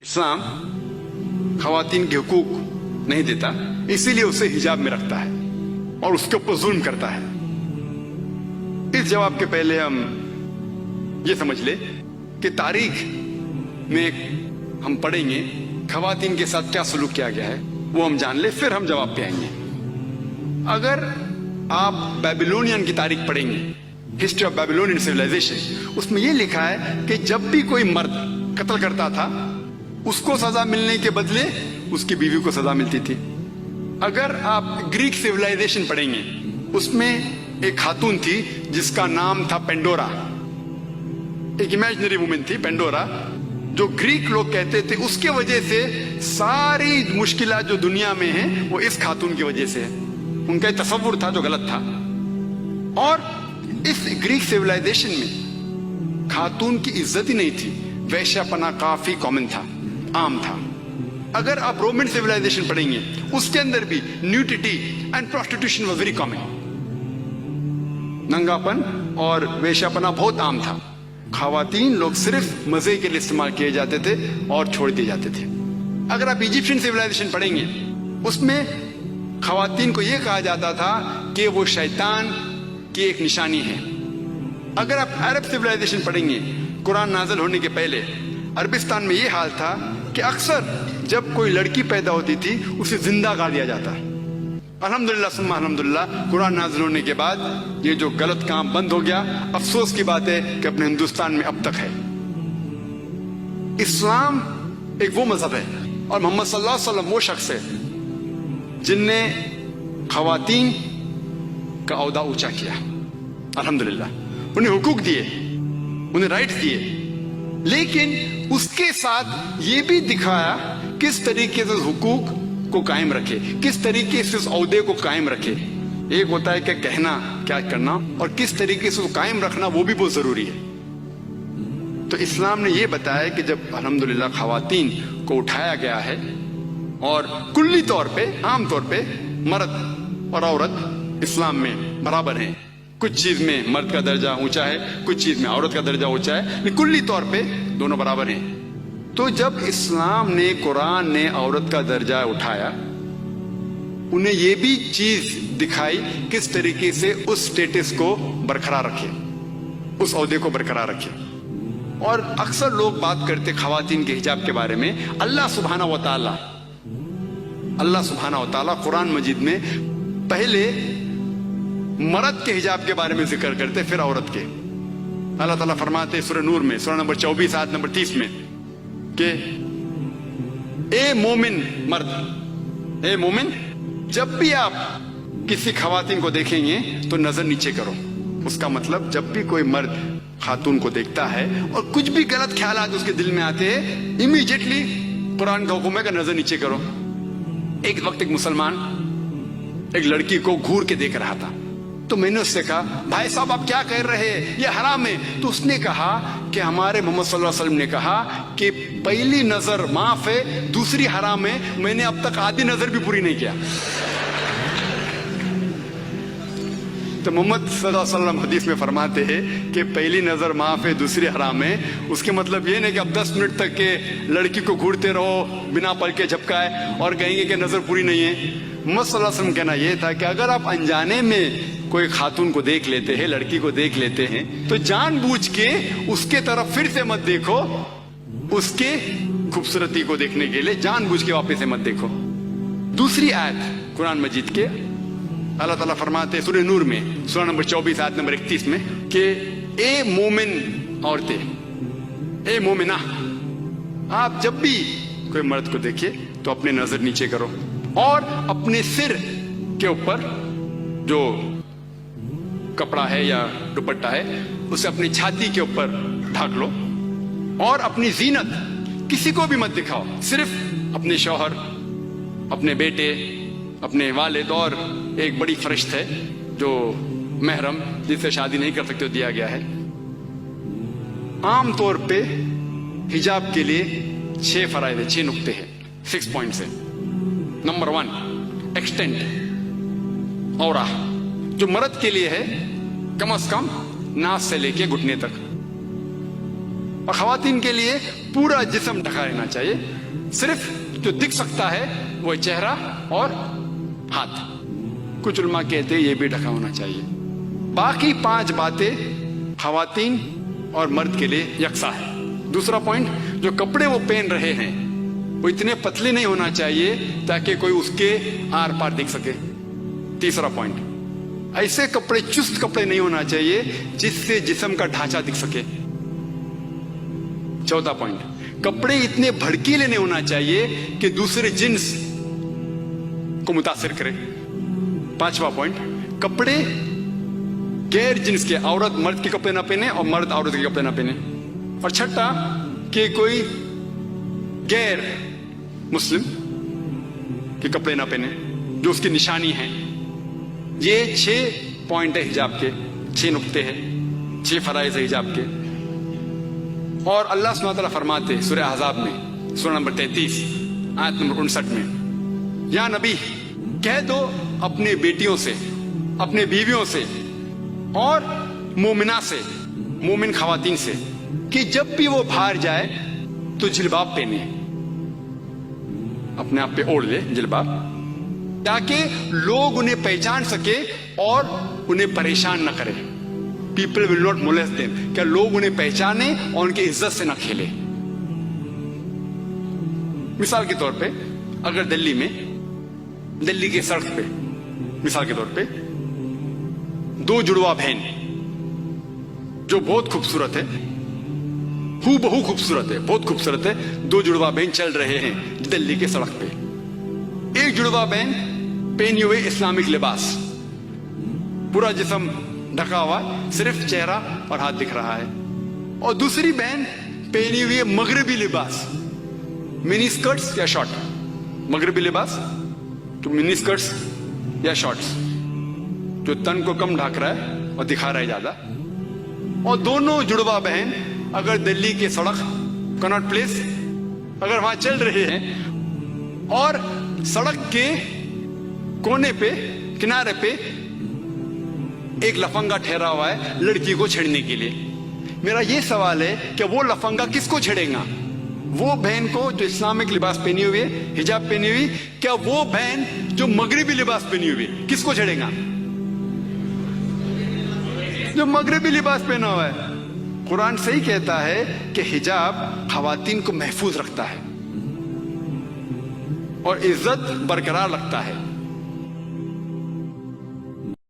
इस्लाम खवातीन के हुकूक नहीं देता, इसीलिए उसे हिजाब में रखता है और उसके ऊपर जुल्म करता है। इस जवाब के पहले हम ये समझ ले कि तारीख में हम पढ़ेंगे खवातीन के साथ क्या सलूक किया गया है, वो हम जान ले, फिर हम जवाब पे आएंगे। अगर आप बेबीलोनियन की तारीख पढ़ेंगे, हिस्ट्री ऑफ बेबीलोनियन सिविलाइजेशन, उसमें यह लिखा है कि जब भी कोई मर्द कत्ल करता था उसको सजा मिलने के बदले उसकी बीवी को सजा मिलती थी। अगर आप ग्रीक सिविलाइजेशन पढ़ेंगे, उसमें एक खातून थी जिसका नाम था पेंडोरा, एक इमेजिनरी वुमेन थी पेंडोरा, जो ग्रीक लोग कहते थे उसके वजह से सारी मुश्किलात जो दुनिया में हैं वो इस खातून की वजह से है। उनका एक तसव्वुर था जो गलत था। और इस ग्रीक सिविलाइजेशन में खातून की इज्जत ही नहीं थी, वैश्यापना काफी कॉमन था, आम था। अगर आप रोमन सिविलाइजेशन पढ़ेंगे, उसके अंदर भी nudity and prostitution was very common. नंगापन और वेश्यापना बहुत आम था। खवातीन लोग सिर्फ मजे के लिए इस्तेमाल किए जाते थे और छोड़ दिए जाते थे। अगर आप इजिप्शियन सिविलाइजेशन पढ़ेंगे, उसमें खवातीन को यह कहा जाता था कि वो शैतान की एक निशानी है। अगर आप अरब सिविलाइजेशन पढ़ेंगे, कुरान नाज़िल होने के पहले अरबिस्तान में यह हाल था कि अक्सर जब कोई लड़की पैदा होती थी उसे जिंदा गाड़ दिया जाता। अल्हम्दुलिल्लाह सुम्मा अल्हम्दुलिल्लाह, कुरान नाज़िल होने के बाद ये जो गलत काम बंद हो गया। अफसोस की बात है कि अपने हिंदुस्तान में अब तक है। इस्लाम एक वो मजहब है और मोहम्मद सल्लल्लाहु अलैहि वसल्लम वो शख्स है जिनने खवातीन का औहदा ऊंचा किया। अल्हम्दुलिल्लाह, उन्हें हुकूक दिए, उन्हें राइट्स दिए, लेकिन उसके साथ ये भी दिखाया किस तरीके से हुकूक को कायम रखे, किस तरीके से उस औहदे को कायम रखे। एक होता है कि कहना क्या करना, और किस तरीके से उसको कायम रखना वो भी बहुत जरूरी है। तो इस्लाम ने ये बताया कि जब अल्हम्दुलिल्लाह खवातीन को उठाया गया है और कुल्ली तौर पे, आम तौर पे मर्द और औरत इस्लाम में बराबर हैं। कुछ चीज में मर्द का दर्जा ऊंचा है, कुछ चीज में औरत का दर्जा ऊंचा है, लेकिन कुल्ली तौर पे दोनों बराबर हैं। तो जब इस्लाम ने, कुरान ने औरत का दर्जा उठाया, उन्हें ये भी चीज दिखाई किस तरीके से उस स्टेटस को बरकरार रखे, उस ओहदे को बरकरार रखे। और अक्सर लोग बात करते खवातीन के हिजाब के बारे में। अल्लाह सुब्हानहू व तआला कुरान मजीद में पहले मर्द के हिजाब के बारे में जिक्र करते, फिर औरत के। अल्लाह ताला फरमाते सूरह नूर में, सूरह नंबर 24 आयत नंबर 30 में कि ए मोमिन मर्द, ए मोमिन, जब भी आप किसी खवातीन को देखेंगे तो नजर नीचे करो। उसका मतलब जब भी कोई मर्द खातून को देखता है और कुछ भी गलत ख्यालात उसके दिल में आते हैं, इमीडिएटली कुरान का हुक्म है कि नजर नीचे करो। एक वक्त एक मुसलमान एक लड़की को घूर के देख रहा था, तो मैंने उससे कहा, भाई साहब आप क्या कह रहे हैं, ये हराम है। तो उसने कहा कि हमारे मोहम्मद सल्लल्लाहु अलैहि वसल्लम ने कहा कि पहली नजर माफ है, दूसरी हराम है। मैंने अब तक आधी नजर भी पूरी नहीं किया। तो मोहम्मद सल्लल्लाहु अलैहि वसल्लम हदीस में फरमाते हैं कि पहली नजर माफ है, दूसरी हराम है। उसके मतलब ये नहीं कि अब 10 मिनट तक के लड़की को घूरते रहो बिना पल के झपकाए और कहेंगे कि नजर पूरी नहीं है। मोहम्मद सल्लल्लाहु अलैहि वसल्लम कहना यह था कि अगर आप अनजाने में कोई खातून को देख लेते हैं, लड़की को देख लेते हैं, तो जानबूझ के उसके तरफ फिर से मत देखो, उसके खूबसूरती को देखने के लिए जानबूझ के वापस से मत देखो। दूसरी आयत कुरान मजीद के अल्लाह ताला फरमाते सूरह नूर में, सूरह नंबर 24 आयत नंबर 31 में कि ए मोमिन औरतें, ए मोमिना, आप जब भी कोई मर्द को देखिए तो अपने नजर नीचे करो और अपने सिर के ऊपर जो कपड़ा है या दुपट्टा है उसे अपनी छाती के ऊपर ढक लो और अपनी जीनत किसी को भी मत दिखाओ, सिर्फ अपने शौहर, अपने बेटे, अपने वालिद और एक बड़ी फरिश्त है जो महरम जिससे शादी नहीं कर सकते दिया गया है। आम तौर पे हिजाब के लिए 6 फराइद है, 6 नुक्ते हैं, 6 पॉइंट्स है। नंबर 1, एक्सटेंड औरा, जो मर्द के लिए है कम से कम नास से लेके घुटने तक। اور خواتین کے لیے پورا جسم ڈھکا رہنا چاہیے، صرف جو دکھ سکتا ہے وہ چہرہ اور ہاتھ. کچھ علماء کہتے ہیں یہ بھی ڈھکا ہونا چاہیے. باقی 5 باتیں خواتین اور مرد کے لیے یکساں ہے. دوسرا پوائنٹ، جو کپڑے وہ پہن رہے ہیں وہ اتنے پتلے نہیں ہونا چاہیے تاکہ کوئی اس کے آر پار دیکھ سکے. تیسرا پوائنٹ، ایسے کپڑے چست کپڑے نہیں ہونا چاہیے جس سے جسم کا ڈھانچہ دکھ سکے. چوتھا پوائنٹ، کپڑے اتنے بھڑکیلے نہیں ہونا چاہیے کہ دوسرے جنس کو متاثر کرے. پانچواں پوائنٹ، کپڑے غیر جنس کے، عورت مرد کے کپڑے نہ پہنے اور مرد عورت کے کپڑے نہ پہنے. اور چھٹا کہ کوئی غیر مسلم کے کپڑے نہ پہنے جو اس کی نشانی ہے. یہ 6 پوائنٹ ہے حجاب کے، 6 نقطے ہیں، 6 فرائض ہے حجاب کے. اور اللہ سبحانہ وتعالیٰ فرماتے سورہ احزاب میں، سورہ نمبر 33 آیت نمبر 59 میں، یا نبی کہہ دو اپنے بیٹیوں سے، اپنے بیویوں سے اور مومنہ سے، مومن خواتین سے، کہ جب بھی وہ باہر جائے تو جلباب پہنے، اپنے آپ پہ اوڑھ لے جلباب، تاکہ لوگ انہیں پہچان سکے اور انہیں پریشان نہ کرے. People will not molest them، کہ لوگ انہیں پہچانے اور ان کی عزت سے نہ کھیلے. مثال کے طور پہ اگر دلی کے سڑک پہ مثال کے طور پہ 2 جڑوا بہن جو بہت خوبصورت ہے، ہو بہو خوبصورت ہے، بہت خوبصورت ہے، 2 جڑوا بہن چل رہے ہیں دلی کے سڑک پہ. ایک جڑوا بہن پہنے ہوئے اسلامک لباس، پورا جسم ڈھکا ہوا، صرف چہرہ اور ہاتھ دکھ رہا ہے. اور دوسری بہن پہنی ہوئی مغربی لباس، منی اسکرٹس یا شارٹ، مغربی لباس تو منی اسکرٹس یا شارٹس جو تن کو کم ڈھک رہا ہے اور دکھا رہا ہے زیادہ. اور دونوں جڑوا بہن اگر دلی کے سڑک کناٹ پلیس اگر وہاں چل رہے ہیں اور سڑک کے کونے پہ کنارے پہ ایک لفنگا ٹھہرا ہوا ہے لڑکی کو چھیڑنے کے لیے، میرا یہ سوال ہے کہ وہ لفنگا کس کو چھیڑے گا؟ وہ بہن کو جو اسلامک لباس پہنی ہوئی ہے، حجاب پہنی ہوئی، کیا وہ بہن جو مغربی لباس پہنی ہوئی کس کو چھیڑے گا؟ جو مغربی لباس پہنا ہوا ہے. قرآن صحیح کہتا ہے کہ حجاب خواتین کو محفوظ رکھتا ہے اور عزت برقرار رکھتا ہے.